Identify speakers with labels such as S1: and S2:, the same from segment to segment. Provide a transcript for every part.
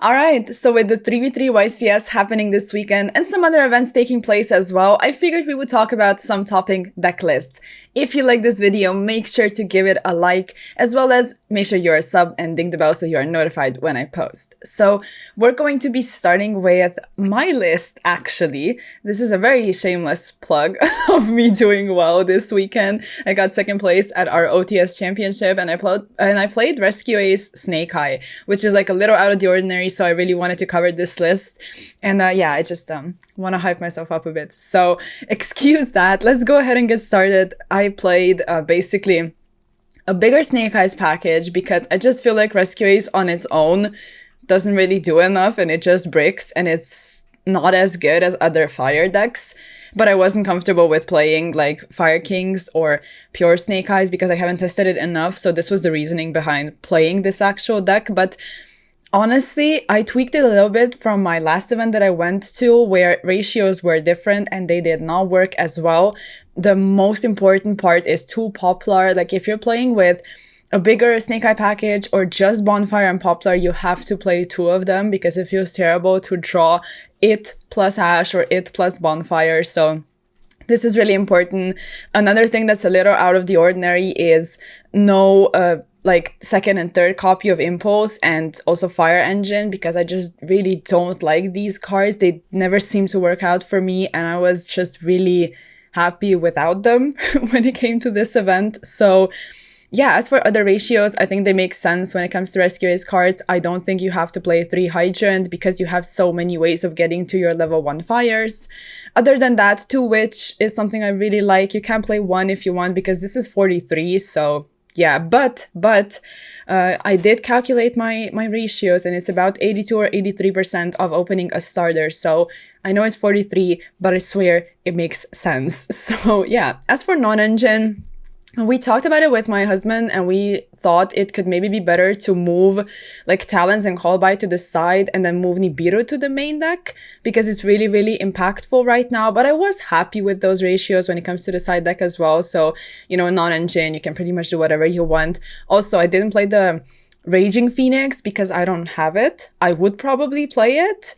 S1: All right, so with the 3v3 YCS happening this weekend and some other events taking place as well, I figured we would talk about some topping deck lists. If you like this video, make sure to give it a like, as well as make sure you're a sub and ding the bell so you are notified when I post. So we're going to be starting with my list, actually. This is a very shameless plug of me doing well this weekend. I got second place at our OTS championship and I played Rescue Ace Snake Eye, which is like a little out of the ordinary, so I really wanted to cover this list. And yeah, I just want to hype myself up a bit. So excuse that. Let's go ahead and get started. I played basically a bigger Snake Eyes package because I just feel like Rescue Ace on its own doesn't really do enough and it just bricks and it's not as good as other fire decks. But I wasn't comfortable with playing like Fire Kings or pure Snake Eyes because I haven't tested it enough. So this was the reasoning behind playing this actual deck. But honestly, I tweaked it a little bit from my last event that I went to where ratios were different and they did not work as well. The most important part is too Poplar. Like if you're playing with a bigger Snake Eye package or just Bonfire and Poplar, you have to play two of them because it feels terrible to draw it plus Ash or it plus Bonfire. So this is really important. Another thing that's a little out of the ordinary is no like second and third copy of Impulse and also Fire Engine, because I just really don't like these cards. They never seem to work out for me and I was just really happy without them when it came to this event. So yeah, as for other ratios, I think they make sense when it comes to Rescue Ace cards. I don't think you have to play 3 Hydrant because you have so many ways of getting to your level 1 fires. Other than that, 2 Witch is something I really like. You can play 1 if you want because this is 43, so yeah, but I did calculate my ratios and it's about 82 or 83% of opening a starter. So I know it's 43, but I swear it makes sense. So yeah, as for non-engine, we talked about it with my husband and we thought it could maybe be better to move like Talons and Callbite to the side and then move Nibiru to the main deck because it's really, really impactful right now. But I was happy with those ratios when it comes to the side deck as well. So, you know, non-engine, you can pretty much do whatever you want. Also, I didn't play the Raging Phoenix because I don't have it. I would probably play it,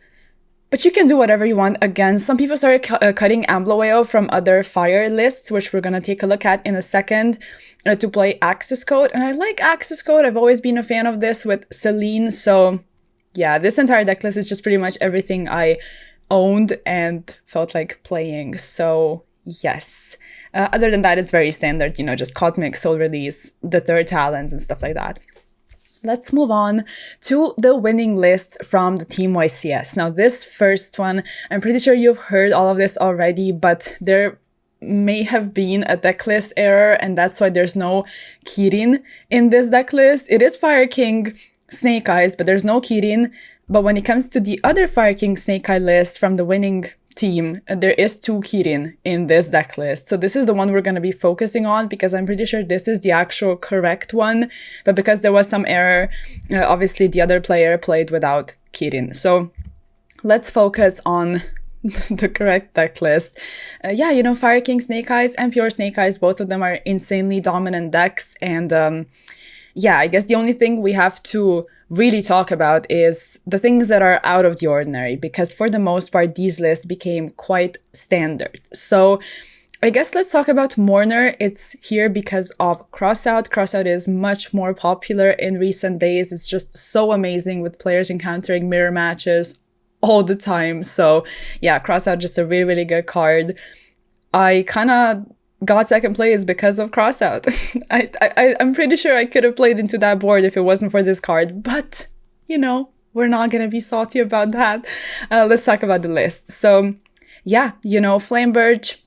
S1: but you can do whatever you want. Again, some people started cutting Ambloeo from other fire lists, which we're going to take a look at in a second, to play Axis Code. And I like Axis Code. I've always been a fan of this with Celine. So yeah, this entire deck list is just pretty much everything I owned and felt like playing. So yes. Other than that, it's very standard, you know, just Cosmic, Soul Release, the third Talons and stuff like that. Let's move on to the winning lists from the Team YCS. Now, this first one, I'm pretty sure you've heard all of this already, but there may have been a decklist error, and that's why there's no Kirin in this decklist. It is Fire King Snake Eyes, but there's no Kirin. But when it comes to the other Fire King Snake Eye list from the winning team, there is 2 Kirin in this deck list. So this is the one we're going to be focusing on because I'm pretty sure this is the actual correct one. But because there was some error, obviously the other player played without Kirin. So let's focus on the correct deck list. Yeah, you know, Fire King Snake Eyes and Pure Snake Eyes, both of them are insanely dominant decks. And yeah, I guess the only thing we have to really talk about is the things that are out of the ordinary, because for the most part, these lists became quite standard. So I guess let's talk about Mourner. It's here because of Crossout. Crossout is much more popular in recent days. It's just so amazing with players encountering mirror matches all the time. So yeah, Crossout, just a really, really good card. I kind of got second place because of Crossout. I'm pretty sure I could have played into that board if it wasn't for this card, but you know, we're not gonna be salty about that. Let's talk about the list. So yeah, you know, Flame Birch,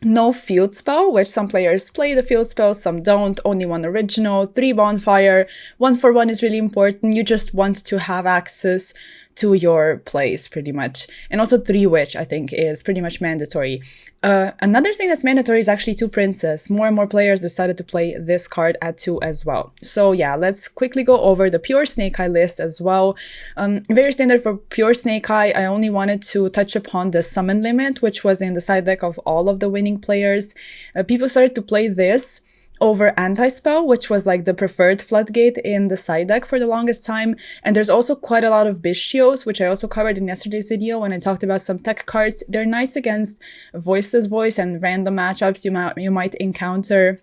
S1: no field spell, which some players play the field spell, some don't, only 1 original, 3 Bonfire, 1 for 1 is really important. You just want to have access to your plays pretty much. And also 3 Witch, I think, is pretty much mandatory. Another thing that's mandatory is actually 2 Princess. More and more players decided to play this card at 2 as well. So yeah, let's quickly go over the Pure Snake Eye list as well. Very standard for Pure Snake Eye. I only wanted to touch upon the summon limit, which was in the side deck of all of the winning players. People started to play this over Anti-Spell, which was like the preferred floodgate in the side deck for the longest time. And there's also quite a lot of Bishios, which I also covered in yesterday's video when I talked about some tech cards. They're nice against Voiceless Voice and random matchups you might encounter.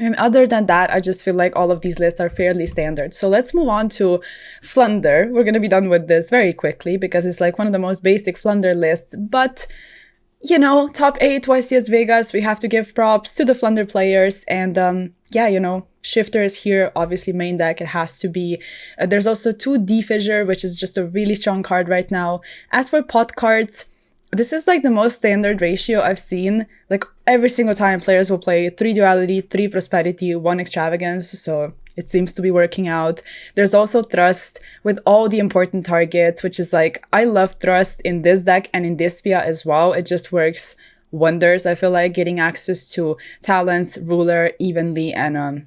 S1: And other than that, I just feel like all of these lists are fairly standard. So let's move on to Flunder. We're going to be done with this very quickly because it's like one of the most basic Flunder lists. But, you know, top 8 YCS Vegas, we have to give props to the Flunder players. And yeah, you know, Shifter is here, obviously main deck, it has to be. There's also 2 D-Fissure, which is just a really strong card right now. As for pot cards, this is like the most standard ratio I've seen. Like every single time players will play 3 Duality, 3 Prosperity, 1 Extravagance, so it seems to be working out. There's also Thrust with all the important targets, which is like, I love Thrust in this deck and in Dispia as well. It just works wonders, I feel like, getting access to Talents, Ruler, evenly, and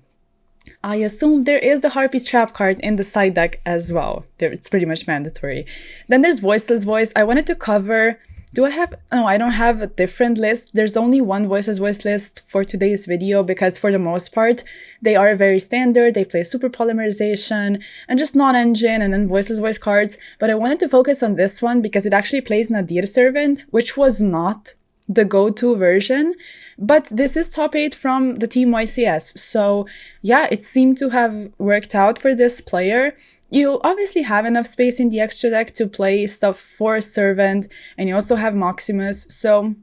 S1: I assume there is the Harpy's Trap card in the side deck as well. It's pretty much mandatory. Then there's Voiceless Voice. I wanted to cover... I don't have a different list. There's only one Voiceless Voice list for today's video because for the most part, they are very standard. They play Super Polymerization and just non-engine and then Voiceless Voice cards. But I wanted to focus on this one because it actually plays Nadir Servant, which was not the go-to version. But this is top 8 from the team YCS. So yeah, it seemed to have worked out for this player. You obviously have enough space in the extra deck to play stuff for Servant, and you also have Maximus, so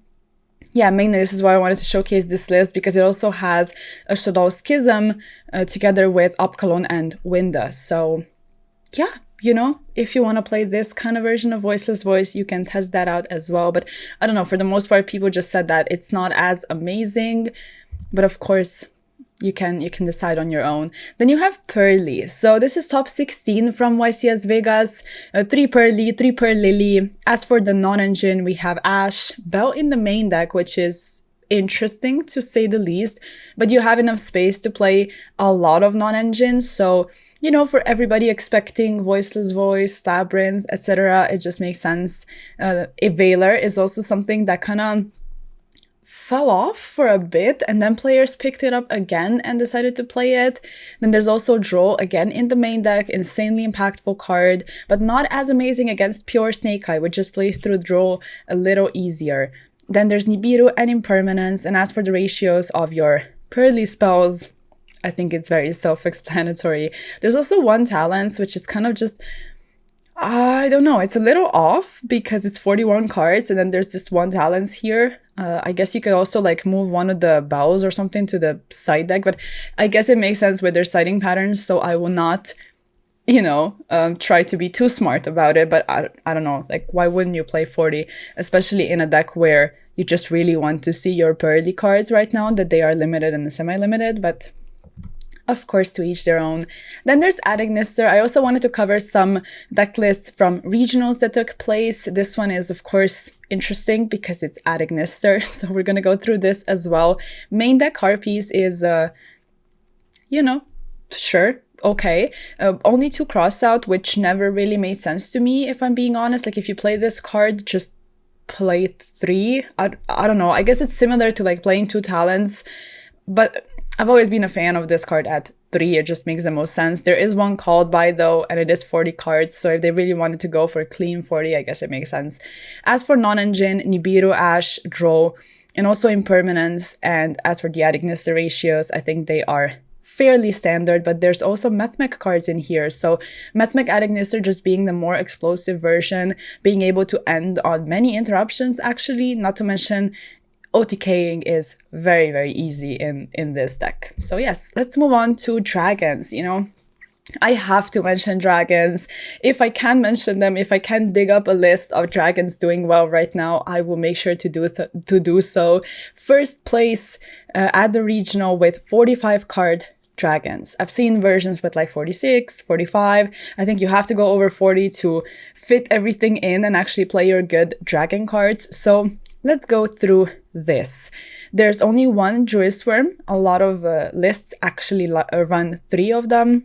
S1: yeah, mainly this is why I wanted to showcase this list, because it also has a Shadow Schism together with Upcolon and Winda, so yeah, you know, if you want to play this kind of version of Voiceless Voice, you can test that out as well, but I don't know, for the most part, people just said that it's not as amazing, but of course... You can decide on your own. Then you have Pearly. So this is top 16 from YCS Vegas. 3 Pearly, 3 Pearl Lily. As for the non-engine, we have Ash, Bell in the main deck, which is interesting to say the least. But you have enough space to play a lot of non-engines. So, you know, for everybody expecting Voiceless Voice, Labyrinth, etc., it just makes sense. Veiler is also something that kind of fell off for a bit, and then players picked it up again and decided to play it. Then there's also Draw, again in the main deck, insanely impactful card, but not as amazing against pure Snake Eye, which just plays through Draw a little easier. Then there's Nibiru and Impermanence, and as for the ratios of your Pearly spells, I think it's very self-explanatory. There's also 1 Talents, which is kind of just... I don't know, it's a little off because it's 41 cards and then there's just 1 Talents here. I guess you could also like move one of the Bells or something to the side deck, but I guess it makes sense with their sighting patterns, so I will not, you know, try to be too smart about it, but I don't know, like why wouldn't you play 40, especially in a deck where you just really want to see your Pearly cards right now, that they are limited and semi-limited, but... Of course, to each their own. Then there's Adagnister. I also wanted to cover some deck lists from regionals that took place. This one is, of course, interesting because it's Adagnister, so we're going to go through this as well. Main deck Harpies is, you know, sure, okay. Only 2 cross out, which never really made sense to me, if I'm being honest. Like, if you play this card, just play 3. I don't know. I guess it's similar to, like, playing 2 Talents, but... I've always been a fan of this card at 3, it just makes the most sense. There is 1 called by though, and it is 40 cards, so if they really wanted to go for a clean 40, I guess it makes sense. As for non-engine, Nibiru, Ash, Draw, and also Impermanence, and as for the Adagnister ratios, I think they are fairly standard, but there's also Methmec cards in here, so Methmec Adagnister just being the more explosive version, being able to end on many interruptions actually, not to mention OTKing is very, very easy in this deck. So yes, let's move on to dragons, you know. I have to mention dragons. If I can mention them, if I can dig up a list of dragons doing well right now, I will make sure to do so. First place at the regional with 45 card dragons. I've seen versions with like 46, 45. I think you have to go over 40 to fit everything in and actually play your good dragon cards. So let's go through this. There's only 1 Druisworm. A lot of lists actually run 3 of them.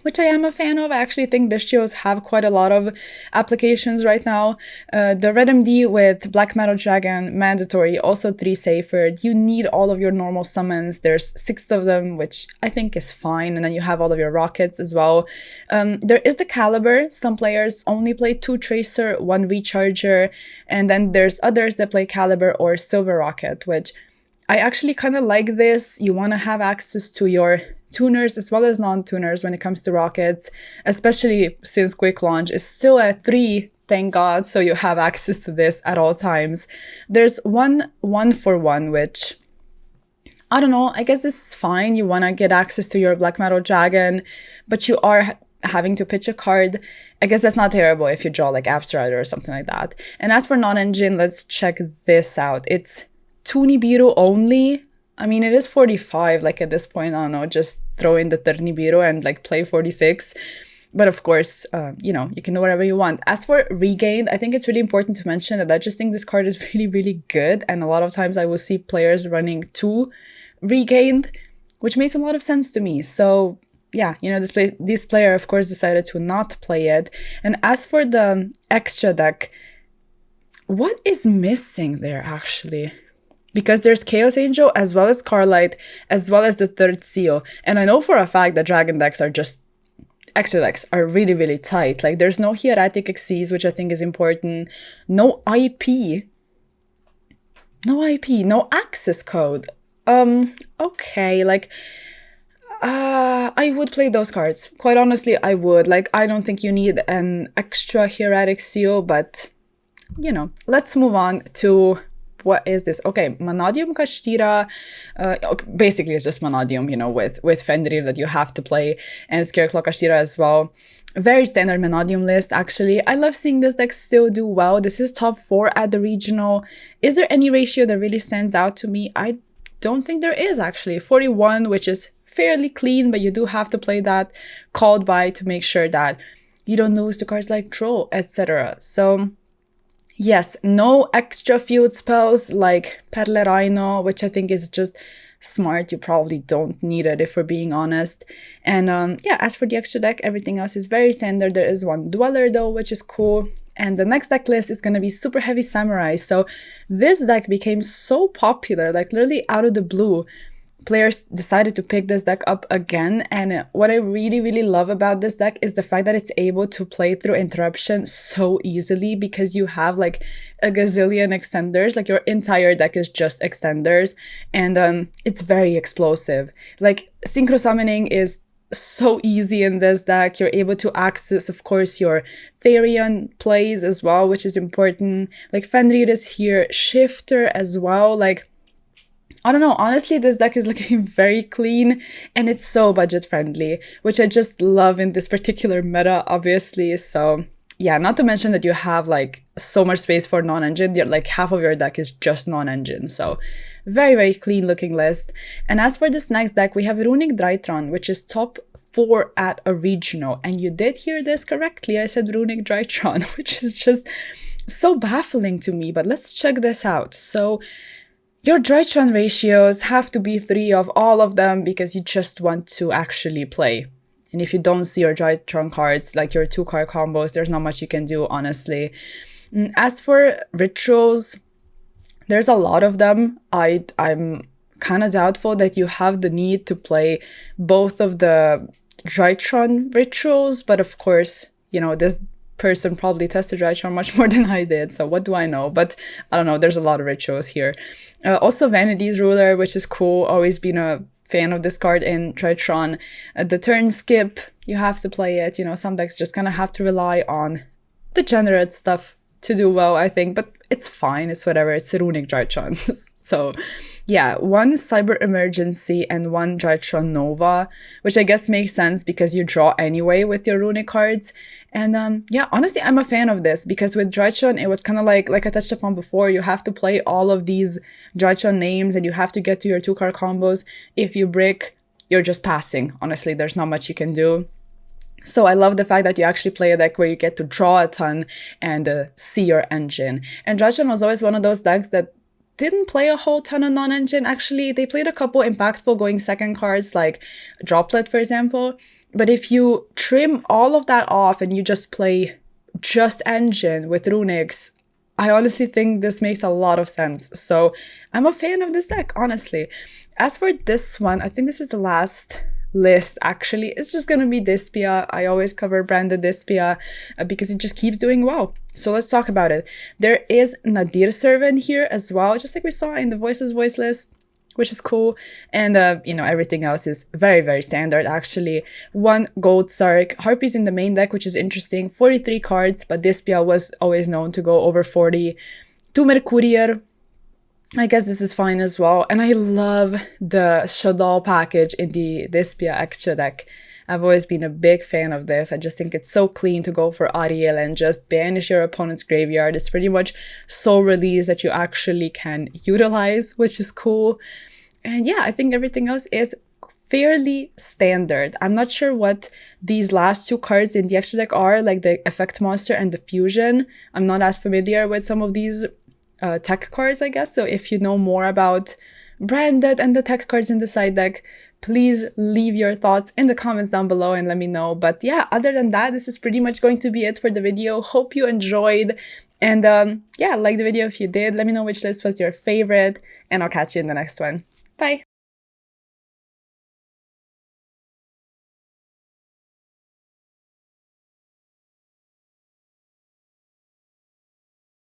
S1: which I am a fan of. I actually think Bestios have quite a lot of applications right now. The Red MD with Black Metal Dragon, mandatory, also 3 safer. You need all of your normal summons. There's 6 of them, which I think is fine. And then you have all of your rockets as well. There is the Caliber. Some players only play 2 Tracer, 1 Recharger. And then there's others that play Caliber or Silver Rocket, which I actually kind of like this. You want to have access to your tuners as well as non-tuners when it comes to rockets, especially since quick launch is still at 3, thank God, so you have access to this at all times. There's one for one, which I don't know, I guess this is fine. You want to get access to your Black Metal Dragon, but you are having to pitch a card. I guess that's not terrible if you draw like Abstrider or something like that. And as for non-engine, let's check this out. It's 2 Nibiru only. I mean, it is 45, like at this point, I don't know, just throw in the 3rd Nibiru and like play 46. But of course, you know, you can do whatever you want. As for Regained, I think it's really important to mention that I just think this card is really, really good. And a lot of times I will see players running 2 Regained, which makes a lot of sense to me. So yeah, you know, this player, of course, decided to not play it. And as for the extra deck, what is missing there actually? Because there's Chaos Angel, as well as Carlite, as well as the 3rd Seal. And I know for a fact that Dragon decks are just... extra decks are really, really tight. Like, there's no Hieratic Xyz, which I think is important. No IP. No access code. Okay, like... I would play those cards. Quite honestly, I would. Like, I don't think you need an extra Hieratic Seal, but... you know, let's move on to... what is this? Okay, Manadium Kashtira, basically it's just Manadium, you know, with Fenrir that you have to play, and Scareclaw Kashtira as well. Very standard Manadium list, actually. I love seeing this deck still do well. This is top 4 at the regional. Is there any ratio that really stands out to me? I don't think there is, actually. 41, which is fairly clean, but you do have to play that called by to make sure that you don't lose to cards like Troll, etc. So... yes, no extra field spells like Perle Rhino, which I think is just smart. You probably don't need it if we're being honest. And yeah, as for the extra deck, everything else is very standard. There is 1 Dweller though, which is cool. And the next deck list is going to be Super Heavy Samurai. So this deck became so popular, like literally out of the blue. Players decided to pick this deck up again, and what I really, really love about this deck is the fact that it's able to play through Interruption so easily because you have like a gazillion extenders. Like your entire deck is just extenders, and it's very explosive. Like Synchro Summoning is so easy in this deck. You're able to access, of course, your Therion plays as well, which is important. Like Fenrir is here, Shifter as well, like I don't know, honestly, this deck is looking very clean and it's so budget friendly, which I just love in this particular meta, obviously. So yeah, not to mention that you have like so much space for non-engine. Like half of your deck is just non-engine. So very, very clean looking list. And as for this next deck, we have Runic Drytron, which is top 4 at a regional. And you did hear this correctly. I said Runic Drytron, which is just so baffling to me. But let's check this out. So your Drytron ratios have to be 3 of all of them because you just want to actually play. And if you don't see your Drytron cards, like your 2-card combos, there's not much you can do, honestly. As for rituals, there's a lot of them. I'm kind of doubtful that you have the need to play both of the Drytron rituals, but of course, you know, this person probably tested Drytron much more than I did, so what do I know? But I don't know, there's a lot of rituals here. Also Vanity's Ruler, which is cool. Always been a fan of this card in Drytron. The turn skip, you have to play it. You know, some decks just kind of have to rely on the generate stuff to do well, I think, but it's fine, it's whatever, it's a Runic Drytron. So yeah, 1 Cyber Emergency and 1 Drytron Nova, which I guess makes sense because you draw anyway with your Runic cards. And yeah, honestly, I'm a fan of this because with Drytron, it was kind of like I touched upon before, you have to play all of these Drytron names and you have to get to your 2-card combos. If you brick, you're just passing. Honestly, there's not much you can do. So I love the fact that you actually play a deck where you get to draw a ton and see your engine. And Drytron was always one of those decks that didn't play a whole ton of non-engine. Actually, they played a couple impactful going second cards like Droplet, for example. But if you trim all of that off and you just play just engine with runics, I honestly think this makes a lot of sense. So I'm a fan of this deck, honestly. As for this one, I think this is the last list, actually. It's just gonna be Dispia. I always cover branded Dispia because it just keeps doing well. So let's talk about it. There is Nadir Servant here as well, just like we saw in the Voices voice list, which is cool. And, everything else is very, very standard, actually. 1 Gold Sark, Harpies in the main deck, which is interesting. 43 cards, but Dispia was always known to go over 40. 2 Mercurier, I guess this is fine as well. And I love the Shadal package in the Dispia extra deck. I've always been a big fan of this. I just think it's so clean to go for Ariel and just banish your opponent's graveyard. It's pretty much soul release that you actually can utilize, which is cool. And yeah, I think everything else is fairly standard. I'm not sure what these last 2 cards in the extra deck are, like the Effect Monster and the Fusion. I'm not as familiar with some of these tech cards, I guess. So if you know more about branded and the tech cards in the side deck, please leave your thoughts in the comments down below and let me know. But yeah, other than that, this is pretty much going to be it for the video. Hope you enjoyed. And yeah, like the video if you did. Let me know which list was your favorite, and I'll catch you in the next one. Bye!